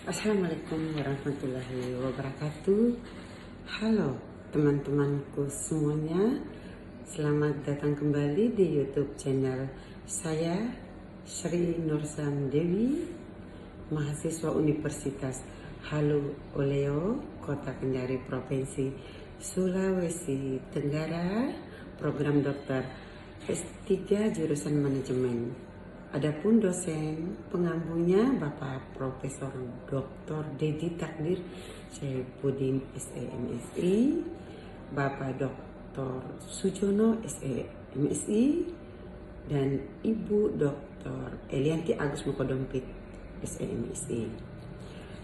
Assalamualaikum warahmatullahi wabarakatuh. Halo teman-temanku semuanya, selamat datang kembali di YouTube channel saya, Sri Nursam Dewi, mahasiswa Universitas Halu Oleo, Kota Kendari, Provinsi Sulawesi Tenggara, program dokter S3 jurusan manajemen. Adapun dosen pengampunya Bapak Profesor Dr. Dedi Takdir Saifuddin SEMSI, Bapak Dr. Sujono SEMSI, dan Ibu Dr. Elianti Agus Mukodompit SEMSI.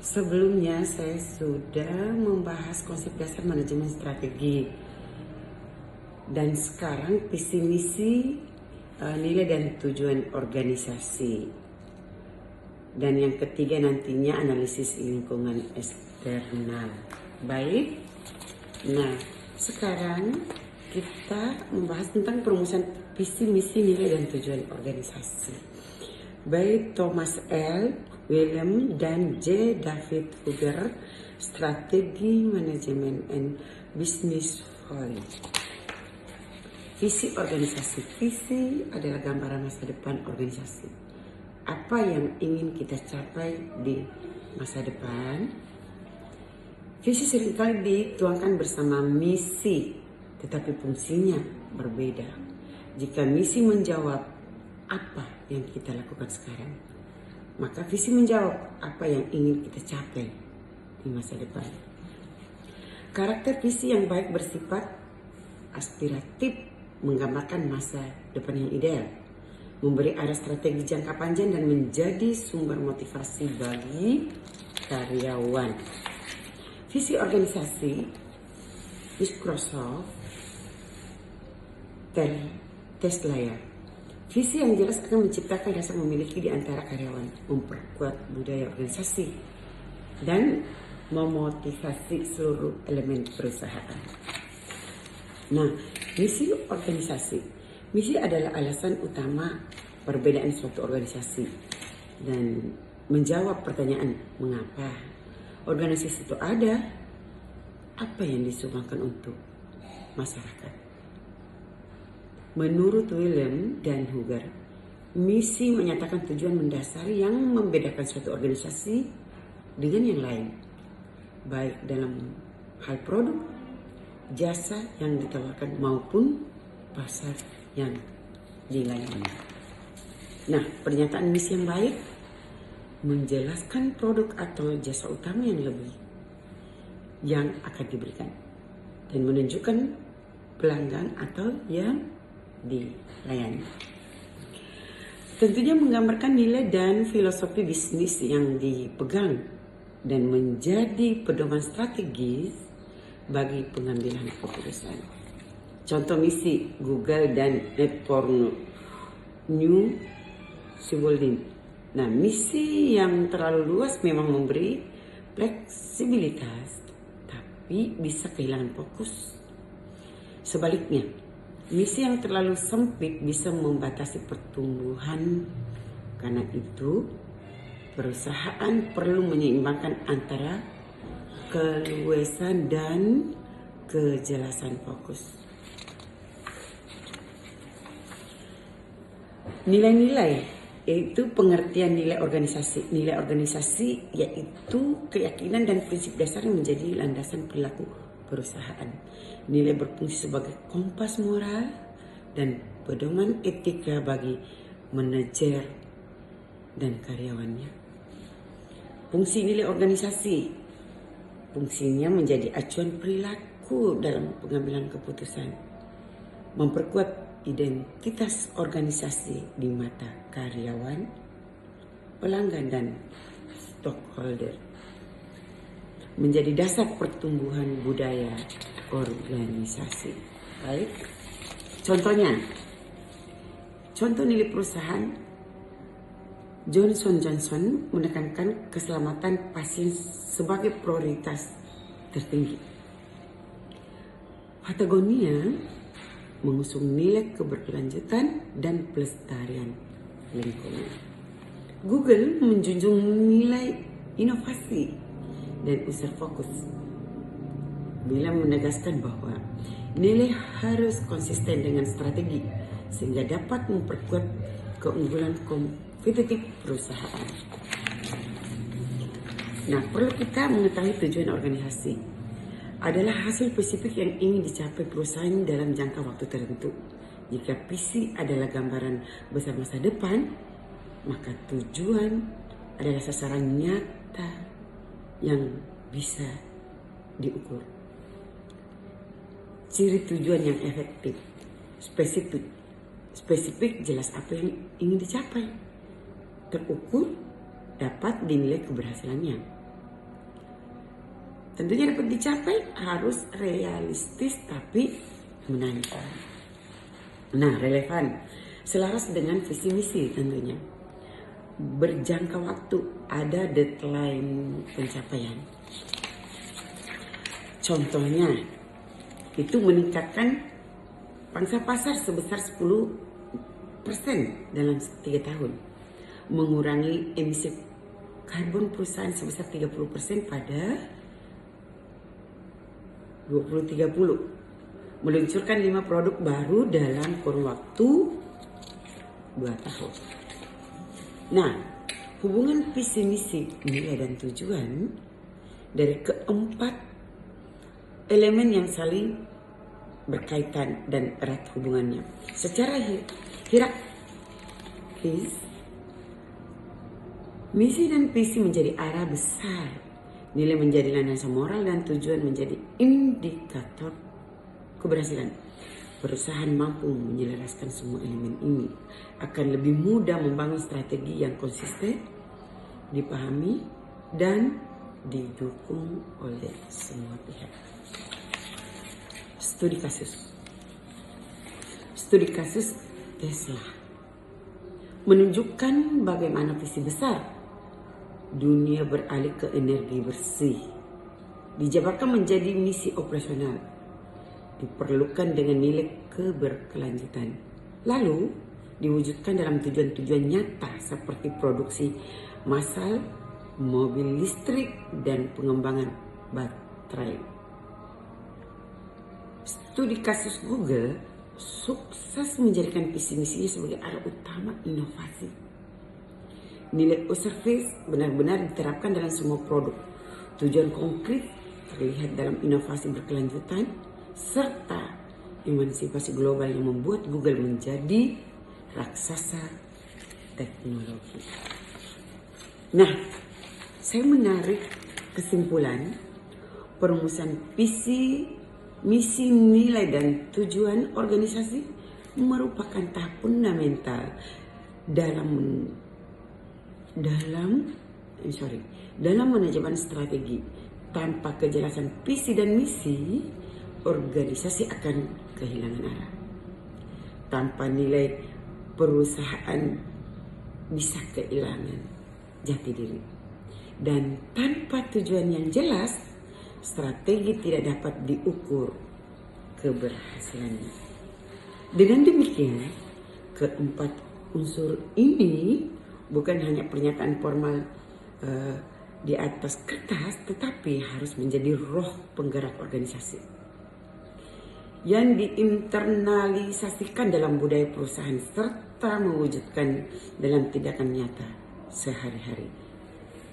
Sebelumnya saya sudah membahas konsep dasar manajemen strategi, dan sekarang visi misi, nilai dan tujuan organisasi, dan yang ketiga nantinya analisis lingkungan eksternal. Baik, nah sekarang kita membahas tentang perumusan visi misi nilai dan tujuan organisasi. Baik Thomas L. William dan J. David Huger, Strategi Manajemen and Business Forum. Visi organisasi. Visi adalah gambaran masa depan organisasi. Apa yang ingin kita capai di masa depan? Visi seringkali dituangkan bersama misi, tetapi fungsinya berbeda. Jika misi menjawab apa yang kita lakukan sekarang, maka visi menjawab apa yang ingin kita capai di masa depan. Karakter visi yang baik bersifat aspiratif, menggambarkan masa depan yang ideal, memberi arah strategi jangka panjang, dan menjadi sumber motivasi bagi karyawan. Visi organisasi Microsoft Tesla ya. Visi yang jelas akan menciptakan rasa memiliki di antara karyawan, memperkuat budaya organisasi, dan memotivasi seluruh elemen perusahaan. Nah, misi organisasi. Misi adalah alasan utama perbedaan suatu organisasi dan menjawab pertanyaan mengapa organisasi itu ada, apa yang disumbangkan untuk masyarakat. Menurut William dan Huger, misi menyatakan tujuan mendasar yang membedakan suatu organisasi dengan yang lain, baik dalam hal produk, jasa yang ditawarkan maupun pasar yang dilayani. Nah, pernyataan misi yang baik menjelaskan produk atau jasa utama yang akan diberikan dan menunjukkan pelanggan atau yang dilayani. Tentunya menggambarkan nilai dan filosofi bisnis yang dipegang dan menjadi pedoman strategis bagi pengambilan keputusan. Contoh misi Google dan Netporno New Siboldin. Nah, misi yang terlalu luas memang memberi fleksibilitas, tapi bisa kehilangan fokus. Sebaliknya, misi yang terlalu sempit bisa membatasi pertumbuhan. Karena itu, perusahaan perlu menyeimbangkan antara keluasan dan kejelasan fokus. Nilai-nilai yaitu pengertian nilai organisasi. Nilai organisasi yaitu keyakinan dan prinsip dasar yang menjadi landasan perilaku perusahaan. Nilai berfungsi sebagai kompas moral dan pedoman etika bagi manajer dan karyawannya. Fungsi nilai organisasi. Fungsinya menjadi acuan perilaku dalam pengambilan keputusan, memperkuat identitas organisasi di mata karyawan, pelanggan, dan stakeholder, menjadi dasar pertumbuhan budaya organisasi. Baik, contoh nilai perusahaan Johnson & Johnson menekankan keselamatan pasien sebagai prioritas tertinggi. Patagonia mengusung nilai keberlanjutan dan pelestarian lingkungan. Google menjunjung nilai inovasi dan user fokus. Bila menegaskan bahwa nilai harus konsisten dengan strategi sehingga dapat memperkuat keunggulan kompetitif perusahaan. Nah, perlu kita mengetahui tujuan organisasi adalah hasil spesifik yang ingin dicapai perusahaan dalam jangka waktu tertentu. Jika visi adalah gambaran besar masa depan, maka tujuan adalah sasaran nyata yang bisa diukur. Ciri tujuan yang efektif, spesifik jelas apa yang ingin dicapai, terukur, dapat dinilai keberhasilannya. Tentunya dapat dicapai harus realistis tapi menantang. Nah, relevan, selaras dengan visi misi tentunya. Berjangka waktu, ada deadline pencapaian. Contohnya, itu meningkatkan pangsa pasar sebesar 10% dalam 3 tahun. Mengurangi emisi karbon perusahaan sebesar 30% pada 2030. Meluncurkan 5 produk baru dalam kurun waktu 2 tahun. Nah, hubungan visi misi, nilai dan tujuan dari keempat elemen yang saling berkaitan dan erat hubungannya. Secara hierarkis, misi dan visi menjadi arah besar, nilai menjadi landasan moral, dan tujuan menjadi indikator keberhasilan. Perusahaan mampu menyelaraskan semua elemen ini akan lebih mudah membangun strategi yang konsisten, dipahami, dan didukung oleh semua pihak. Studi kasus Tesla menunjukkan bagaimana visi besar dunia beralih ke energi bersih dijabarkan menjadi misi operasional, diperlukan dengan nilai keberkelanjutan, lalu diwujudkan dalam tujuan-tujuan nyata seperti produksi massal mobil listrik dan pengembangan baterai. Studi kasus Google sukses menjadikan visi misinya sebagai arah utama inovasi. Nilai service benar-benar diterapkan dalam semua produk. Tujuan konkret terlihat dalam inovasi berkelanjutan serta emansipasi global yang membuat Google menjadi raksasa teknologi. Nah, saya menarik kesimpulan perumusan visi, misi, nilai, dan tujuan organisasi merupakan tahap fundamental dalam manajemen strategi. Tanpa kejelasan visi dan misi, organisasi akan kehilangan arah. Tanpa nilai, perusahaan bisa kehilangan jati diri. Dan tanpa tujuan yang jelas, strategi tidak dapat diukur keberhasilannya. Dengan demikian, keempat unsur ini bukan hanya pernyataan formal di atas kertas, tetapi harus menjadi roh penggerak organisasi yang diinternalisasikan dalam budaya perusahaan serta mewujudkan dalam tindakan nyata sehari-hari.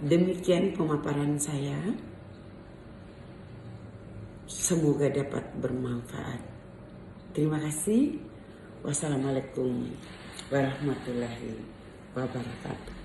Demikian pemaparan saya. Semoga dapat bermanfaat. Terima kasih. Wassalamualaikum warahmatullahi wabarakatuh.